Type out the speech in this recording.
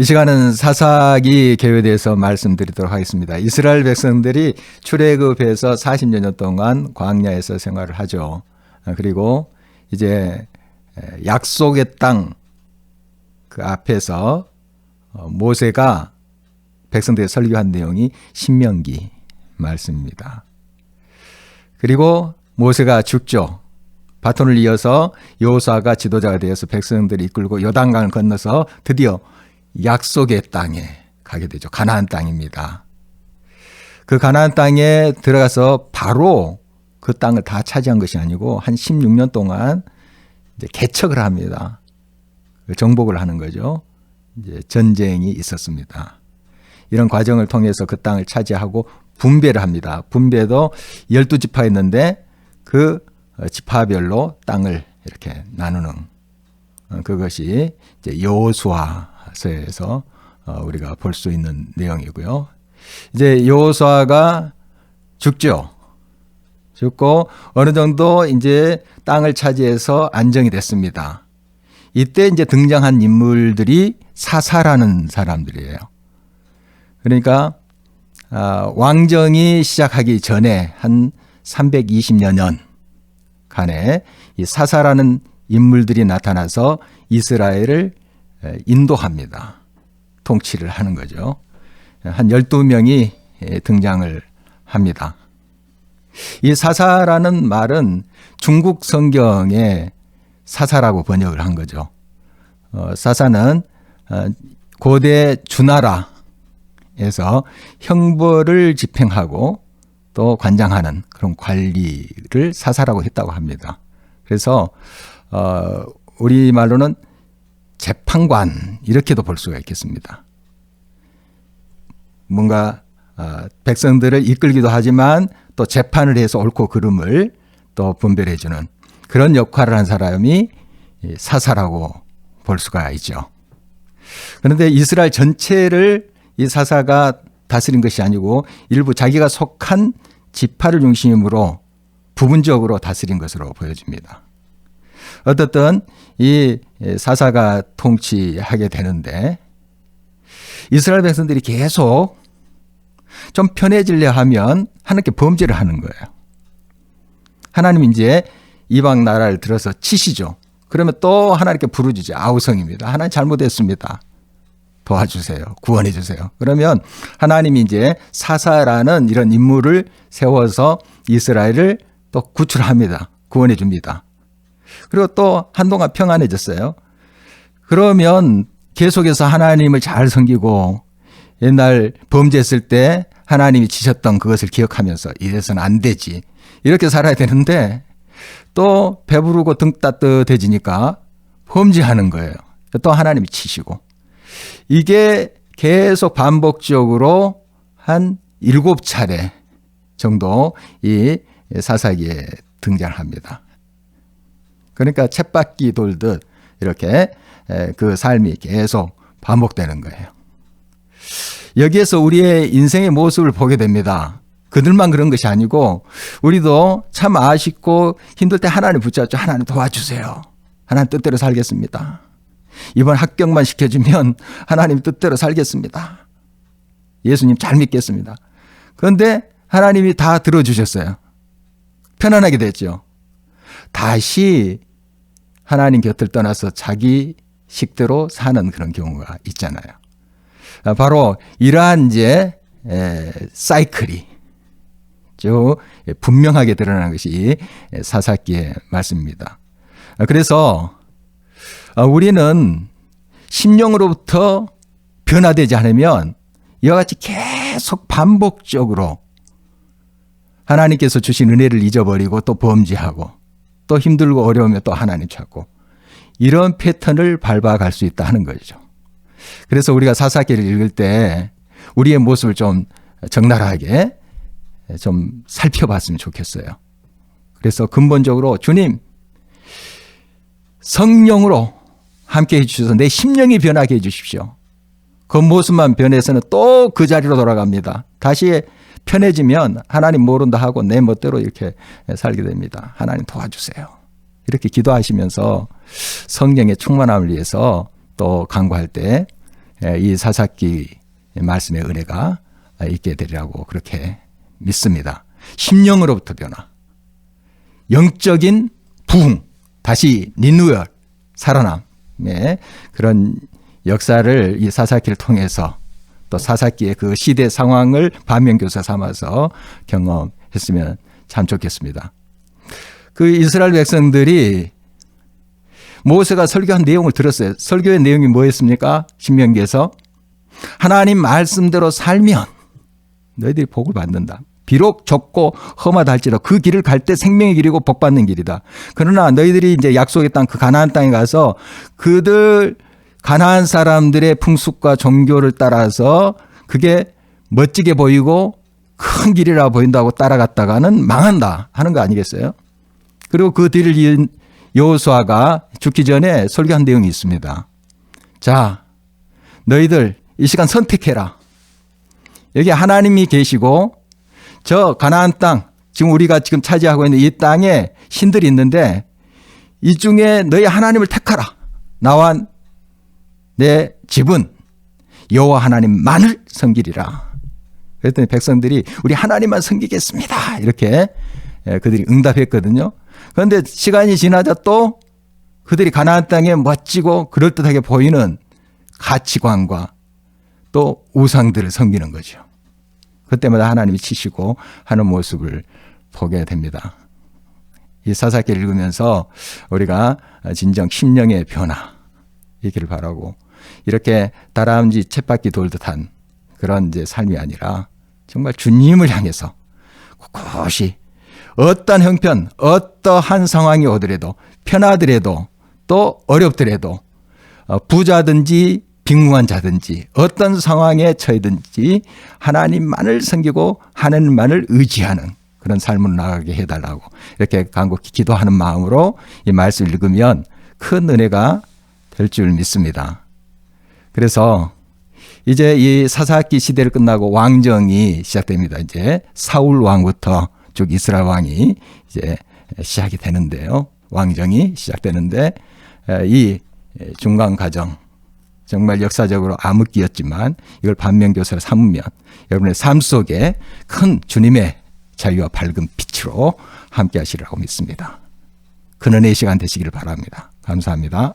이 시간은 사사기 계획에 대해서 말씀드리도록 하겠습니다. 이스라엘 백성들이 출애굽해서 40여 년 동안 광야에서 생활을 하죠. 그리고 이제 약속의 땅 그 앞에서 모세가 백성들에게 설교한 내용이 신명기 말씀입니다. 그리고 모세가 죽죠. 바톤을 이어서 여호수아가 지도자가 되어서 백성들을 이끌고 요단강을 건너서 드디어 약속의 땅에 가게 되죠. 가나안 땅입니다. 그 가나안 땅에 들어가서 바로 그 땅을 다 차지한 것이 아니고 한 16년 동안 이제 개척을 합니다. 정복을 하는 거죠. 이제 전쟁이 있었습니다. 이런 과정을 통해서 그 땅을 차지하고 분배를 합니다. 분배도 12지파였는데 그 지파별로 땅을 이렇게 나누는 그것이 이제 여호수아서에서 우리가 볼 수 있는 내용이고요. 이제 여호수아가 죽죠. 죽고 어느 정도 이제 땅을 차지해서 안정이 됐습니다. 이때 이제 등장한 인물들이 사사라는 사람들이에요. 그러니까 왕정이 시작하기 전에 한 320여 년간에 이 사사라는 인물들이 나타나서 이스라엘을 인도합니다. 통치를 하는 거죠. 한 12명이 등장을 합니다. 이 사사라는 말은 중국 성경에 사사라고 번역을 한 거죠. 사사는 고대 주나라에서 형벌을 집행하고 또 관장하는 그런 관리를 사사라고 했다고 합니다. 그래서 우리말로는 재판관 이렇게도 볼 수가 있겠습니다. 뭔가 백성들을 이끌기도 하지만 또 재판을 해서 옳고 그름을 또 분별해 주는 그런 역할을 한 사람이 사사라고 볼 수가 있죠. 그런데 이스라엘 전체를 이 사사가 다스린 것이 아니고 일부 자기가 속한 지파를 중심으로 부분적으로 다스린 것으로 보여집니다. 어떻든 이 사사가 통치하게 되는데 이스라엘 백성들이 계속 좀 편해지려 하면 하나님께 범죄를 하는 거예요. 하나님 이제 이방 나라를 들어서 치시죠. 그러면 또 하나님께 부르짖죠. 아우성입니다. 하나님 잘못했습니다. 도와주세요. 구원해 주세요. 그러면 하나님이 이제 사사라는 이런 인물을 세워서 이스라엘을 또 구출합니다. 구원해 줍니다. 그리고 또 한동안 평안해졌어요. 그러면 계속해서 하나님을 잘 섬기고 옛날 범죄했을 때 하나님이 지셨던 그것을 기억하면서 이래서는 안 되지. 이렇게 살아야 되는데 또 배부르고 등 따뜻해지니까 범죄하는 거예요. 또 하나님이 치시고. 이게 계속 반복적으로 한 7차례 정도 이 사사기에 등장합니다. 그러니까 쳇바퀴 돌듯 이렇게 그 삶이 계속 반복되는 거예요. 여기에서 우리의 인생의 모습을 보게 됩니다. 그들만 그런 것이 아니고 우리도 참 아쉽고 힘들 때 하나님 붙잡죠. 하나님 도와주세요. 하나님 뜻대로 살겠습니다. 이번 합격만 시켜주면 하나님 뜻대로 살겠습니다. 예수님 잘 믿겠습니다. 그런데 하나님이 다 들어주셨어요. 편안하게 됐죠. 다시 하나님 곁을 떠나서 자기 식대로 사는 그런 경우가 있잖아요. 바로 이러한 이제 사이클이 쭉 분명하게 드러나는 것이 사사기의 말씀입니다. 그래서 우리는 심령으로부터 변화되지 않으면 이와 같이 계속 반복적으로 하나님께서 주신 은혜를 잊어버리고 또 범죄하고 또 힘들고 어려우면 또 하나님 찾고 이런 패턴을 밟아갈 수 있다 하는 거죠. 그래서 우리가 사사기를 읽을 때 우리의 모습을 좀 적나라하게 좀 살펴봤으면 좋겠어요. 그래서 근본적으로 주님 성령으로 함께 해주셔서 내 심령이 변하게 해주십시오. 그 모습만 변해서는 또 그 자리로 돌아갑니다. 다시 편해지면 하나님 모른다 하고 내 멋대로 이렇게 살게 됩니다. 하나님 도와주세요. 이렇게 기도하시면서 성령의 충만함을 위해서 또 간구할 때 이 사사기 말씀의 은혜가 있게 되리라고 그렇게 믿습니다. 심령으로부터 변화, 영적인 부흥, 다시 리뉴얼, 살아남의 그런 역사를 이 사사기를 통해서 또 사사기의 그 시대 상황을 반면교사 삼아서 경험했으면 참 좋겠습니다. 그 이스라엘 백성들이 모세가 설교한 내용을 들었어요. 설교의 내용이 뭐였습니까? 신명기에서 하나님 말씀대로 살면 너희들이 복을 받는다. 비록 좁고 험하다 할지라도 그 길을 갈 때 생명의 길이고 복 받는 길이다. 그러나 너희들이 이제 약속의 땅, 그 가나안 땅에 가서 그들 가나안 사람들의 풍습과 종교를 따라서 그게 멋지게 보이고 큰 길이라 보인다고 따라갔다가는 망한다 하는 거 아니겠어요? 그리고 그 뒤를 이은 여호수아가 죽기 전에 설교한 내용이 있습니다. 자, 너희들 이 시간 선택해라. 여기 하나님이 계시고 저 가나안 땅, 지금 우리가 지금 차지하고 있는 이 땅에 신들이 있는데 이 중에 너희 하나님을 택하라. 나와 내 집은 여호와 하나님만을 섬기리라. 그랬더니 백성들이 우리 하나님만 섬기겠습니다. 이렇게 그들이 응답했거든요. 그런데 시간이 지나자 또 그들이 가나안 땅에 멋지고 그럴듯하게 보이는 가치관과 또 우상들을 섬기는 거죠. 그때마다 하나님이 치시고 하는 모습을 보게 됩니다. 이 사사기를 읽으면서 우리가 진정 심령의 변화 있기를 바라고, 이렇게 다람쥐 쳇바퀴 돌듯한 그런 이제 삶이 아니라 정말 주님을 향해서 곳곳이 어떤 형편, 어떠한 상황이 오더라도, 편하더라도 또 어렵더라도, 부자든지 빈궁한 자든지 어떤 상황에 처해든지 하나님만을 섬기고 하나님만을 의지하는 그런 삶으로 나가게 해달라고 이렇게 간곡히 기도하는 마음으로 이 말씀을 읽으면 큰 은혜가 될 줄 믿습니다. 그래서 이제 이 사사기 시대를 끝나고 왕정이 시작됩니다. 이제 사울 왕부터 쭉 이스라엘 왕이 이제 시작이 되는데요. 왕정이 시작되는데 이 중간 과정, 정말 역사적으로 암흑기였지만 이걸 반면교사로 삼으면 여러분의 삶 속에 큰 주님의 자유와 밝은 빛으로 함께 하시리라고 믿습니다. 큰 은혜의 시간 되시기를 바랍니다. 감사합니다.